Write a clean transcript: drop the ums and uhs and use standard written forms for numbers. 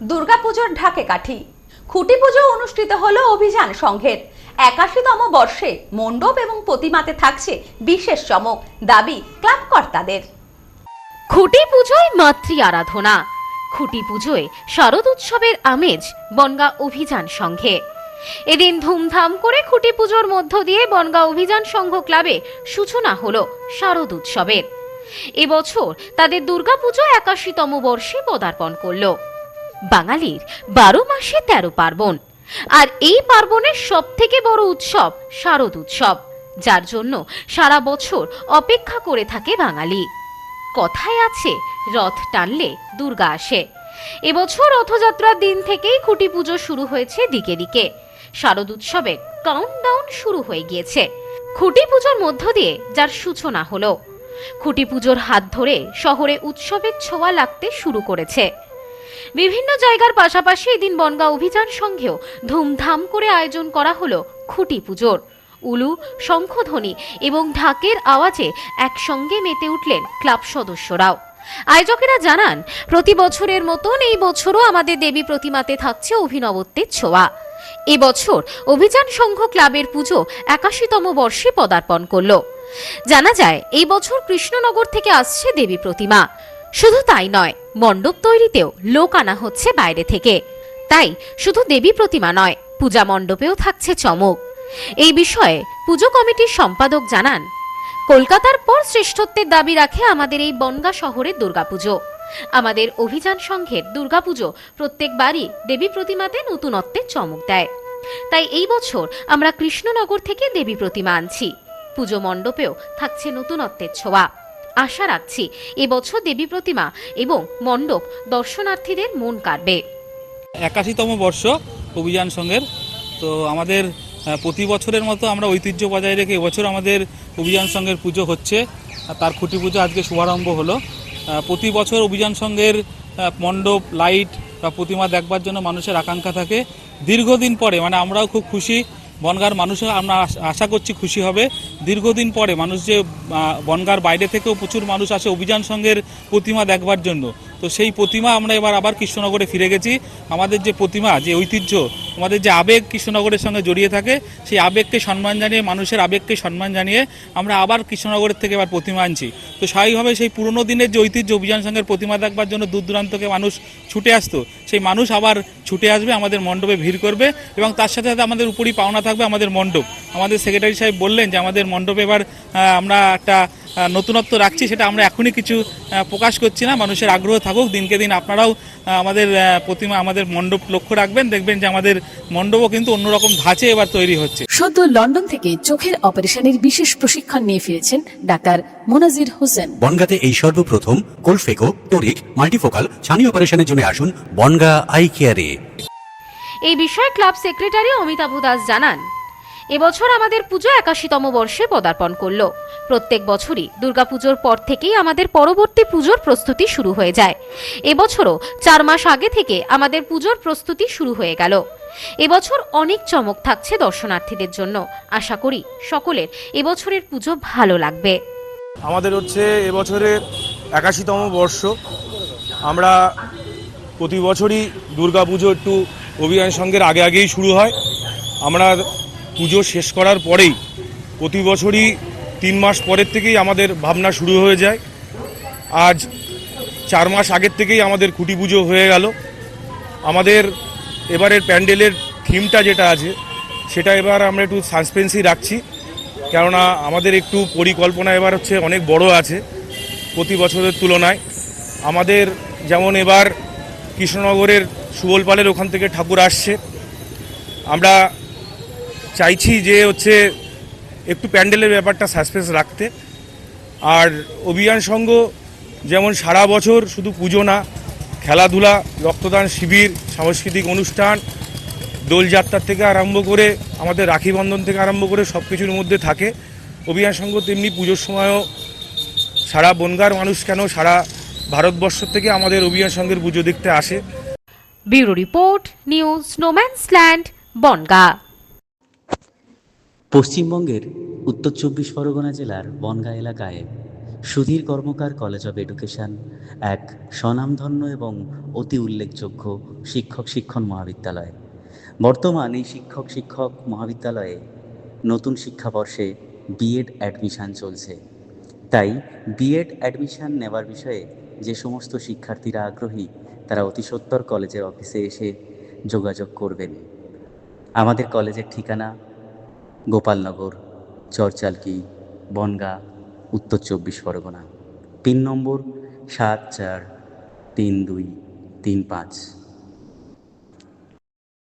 দুর্গাপুজোর ঢাকে কাঠি। খুঁটি পুজো অনুষ্ঠিত হলো অভিযান সংঘের। ৮১তম বর্ষে মণ্ডপ এবং প্রতিমাতে থাকছে বিশেষ চমক, দাবি ক্লাব কর্তাদের। খুঁটি পুজোয় মাতৃ আরাধনা, খুঁটি পুজোয় শারদ উৎসবের আমেজ বনগাঁ অভিযান সংঘে। এদিন ধুমধাম করে খুঁটি পুজোর মধ্য দিয়ে বনগাঁ অভিযান সংঘ ক্লাবে সূচনা হলো শারদ উৎসবের। এবছর তাদের দুর্গাপুজো ৮১তম বর্ষে পদার্পণ করলো। বাঙালির ১২ মাসে ১৩ পার্বণ, আর এই পার্বণের সব থেকে বড় উৎসব শারদ উৎসব, যার জন্য সারা বছর অপেক্ষা করে থাকে বাঙালি। কথায় আছে, রথ টানলে দুর্গা আসে। এবছর রথযাত্রার দিন থেকেই খুঁটি পুজো শুরু হয়েছে দিকে দিকে। শারদ উৎসবের কাউন্টডাউন শুরু হয়ে গিয়েছে। খুঁটি পুজোর মধ্য দিয়ে যার সূচনা হলো। খুঁটি পুজোর হাত ধরে শহরে উৎসবের ছোঁয়া লাগতে শুরু করেছে। বিভিন্ন জায়গার পাশাপাশি এদিন বনগাঁ অভিযান সংঘেও ধুমধাম করে আয়োজন করা হলো খুঁটি পুজোর। উলু, শঙ্খধ্বনি এবং ঢাকের আওয়াজে একসঙ্গে মেতে উঠলেন ক্লাব সদস্যরাও। আয়োজকেরা জানান, প্রতি বছরের মতন এই বছরও আমাদের দেবী প্রতিমাতে থাকছে অভিনবত্বের ছোঁয়া। এবছর অভিযান সংঘ ক্লাবের পুজো ৮১তম বর্ষে পদার্পণ করল। জানা যায়, এই বছর কৃষ্ণনগর থেকে আসছে দেবী প্রতিমা। শুধু তাই নয়, মণ্ডপ তৈরিতেও লোক আনা হচ্ছে বাইরে থেকে। তাই শুধু দেবী প্রতিমা নয়, পূজা মণ্ডপেও থাকছে চমক। এই বিষয়ে পুজো কমিটির সম্পাদক জানান, কলকাতার পর শ্রেষ্ঠত্বের দাবি রাখে আমাদের এই বনগাঁ শহরের দুর্গাপুজো। আমাদের অভিযান সংঘের দুর্গাপুজো প্রত্যেকবারই দেবী প্রতিমাতে নতুনত্বের চমক দেয়। তাই এই বছর আমরা কৃষ্ণনগর থেকে দেবী প্রতিমা আনছি। পুজো মণ্ডপেও থাকছে নতুনত্বের ছোঁয়া। আশা রাখছি এবছর দেবী প্রতিমা এবং মণ্ডপ দর্শনার্থীদের মন কাড়বে। ৮১তম বর্ষ অভিযান সংঘের, তো আমাদের প্রতি বছরের মতো আমরা ঐতিহ্য বজায় রেখে এবছর আমাদের অভিযান সংঘের পুজো হচ্ছে। তার খুঁটি পুজো আজকে শুভারম্ভ হলো। প্রতি বছর অভিযান সংঘের মণ্ডপ, লাইট বা প্রতিমা দেখবার জন্য মানুষের আকাঙ্ক্ষা থাকে। দীর্ঘদিন পরে, মানে আমরাও খুব খুশি, বনগাঁর মানুষের আমরা আশা করছি খুশি হবে। দীর্ঘদিন পরে মানুষ যে বনগাঁর বাইরে থেকেও প্রচুর মানুষ আসে অভিযান সংঘের প্রতিমা দেখবার জন্য, তো সেই প্রতিমা আমরা এবার আবার কৃষ্ণনগরে ফিরে গেছি। আমাদের যে প্রতিমা, যে ঐতিহ্য, আমাদের যে আবেগ কৃষ্ণনগরের সঙ্গে জড়িয়ে থাকে, সেই আবেগকে সম্মান জানিয়ে, মানুষের আবেগকে সম্মান জানিয়ে আমরা আবার কৃষ্ণনগরের থেকে এবার প্রতিমা আনছি। তো স্বাভাবিকভাবে সেই পুরনো দিনের যে ঐতিহ্য, অভিযান সংঘের প্রতিমা দেখবার জন্য দূর দূরান্ত থেকে মানুষ ছুটে আসতো, সেই মানুষ আবার ছুটে আসবে, আমাদের মণ্ডপে ভিড় করবে। এবং তার সাথে সাথে আমাদের উপরই পাওনা থাকবে আমাদের মণ্ডপ। আমাদের সেক্রেটারি সাহেব বললেন যে আমাদের মণ্ডপে এবার আমরা একটা নতুনত্ব রাখছি, সেটা আমরা এখনই কিছু প্রকাশ করছি না। মানুষের আগ্রহ থাকুক, দিনকে দিন আপনারাও আমাদের প্রতিমা, আমাদের মণ্ডপ লক্ষ্য রাখবেন, দেখবেন যে আমাদের মণ্ডপও কিন্তু অন্যরকম ধাঁচে এবার তৈরি হচ্ছে। সদ্য লন্ডন থেকে চোখের অপারেশনের বিশেষ প্রশিক্ষণ নিয়ে ফিরেছেন ডাক্তার মোনাজির হোসেন। বনগাঁতে এই সর্বপ্রথম কোলফেকো, টোরিক, মাল্টিফোকাল ছানি অপারেশনের জন্য আসুন বনগাঁ আই কেয়ারে। এই বিষয়ে ক্লাব সেক্রেটারি অমিতাভ দাস জানান, এবছর আমাদের পুজো ৮১তম বর্ষে পদার্পণ করলো। প্রত্যেক বছরই দুর্গাপুজোর পর থেকেই আমাদের পরবর্তী পুজোর প্রস্তুতি শুরু হয়ে যায়। এবছরও ৪ মাস আগে থেকে আমাদের পুজোর প্রস্তুতি শুরু হয়ে গেল। এবছর অনেক চমক থাকছে দর্শনার্থীদের জন্য। আশা করি সকলের এবছরের পুজো ভালো লাগবে। আমাদের হচ্ছে এবছরের ৮১তম বর্ষ। আমরা প্রতি বছরই দুর্গাপুজো একটু অভিযান সংঘের আগেই শুরু হয়। আমরা পুজো শেষ করার পরেই প্রতি বছরই ৩ মাস পরের থেকেই আমাদের ভাবনা শুরু হয়ে যায়। আজ ৪ মাস আগের থেকেই আমাদের খুঁটি পুজো হয়ে গেল। আমাদের এবারের প্যান্ডেলের থিমটা যেটা আছে, সেটা এবার আমরা একটু সাসপেন্সই রাখছি, কেননা আমাদের একটু পরিকল্পনা এবার হচ্ছে অনেক বড় আছে প্রতি বছরের তুলনায়। আমাদের যেমন এবার কৃষ্ণনগরের সুবলপালের ওখান থেকে ঠাকুর আসছে। আমরা চাইছি যে হচ্ছে একটু প্যান্ডেলের ব্যাপারটা সাসপেন্স রাখতে। আর অভিযান সংঘ যেমন সারা বছর শুধু পুজো না, খেলাধুলা, রক্তদান শিবির, সাংস্কৃতিক অনুষ্ঠান, দোলযাত্রার থেকে আরম্ভ করে আমাদের রাখি বন্ধন থেকে আরম্ভ করে সব কিছুর মধ্যে থাকে। অভিযান সংঘ তেমনি পুজোর সময়ও সারা বনগাঁর মানুষ কেন, সারা ভারতবর্ষ থেকে আমাদের অভিযান সংঘের পুজো দেখতে আসে। ব্যুরো রিপোর্ট, নিউজ স্নোম্যান্সল্যান্ড, বনগাঁ। পশ্চিমবঙ্গের উত্তর ২৪ পরগনা জেলার বনগাঁ এলাকায় Sudhir Karmakar college of education এক স্বনামধন্য এবং অতি উল্লেখযোগ্য শিক্ষণ মহাবিদ্যালয়। বর্তমান এই শিক্ষক মহাবিদ্যালয়ে নতুন শিক্ষাবর্ষে বিএড অ্যাডমিশান চলছে। তাই বিএড অ্যাডমিশান নেওয়ার বিষয়ে যে সমস্ত শিক্ষার্থীরা আগ্রহী তারা অতি সত্বর কলেজের অফিসে এসে যোগাযোগ করবেন। আমাদের কলেজের ঠিকানা গোপালনগর, চরচালকি, বনগাঁ, উত্তর 24 পরগনা। পিন নম্বর 743235।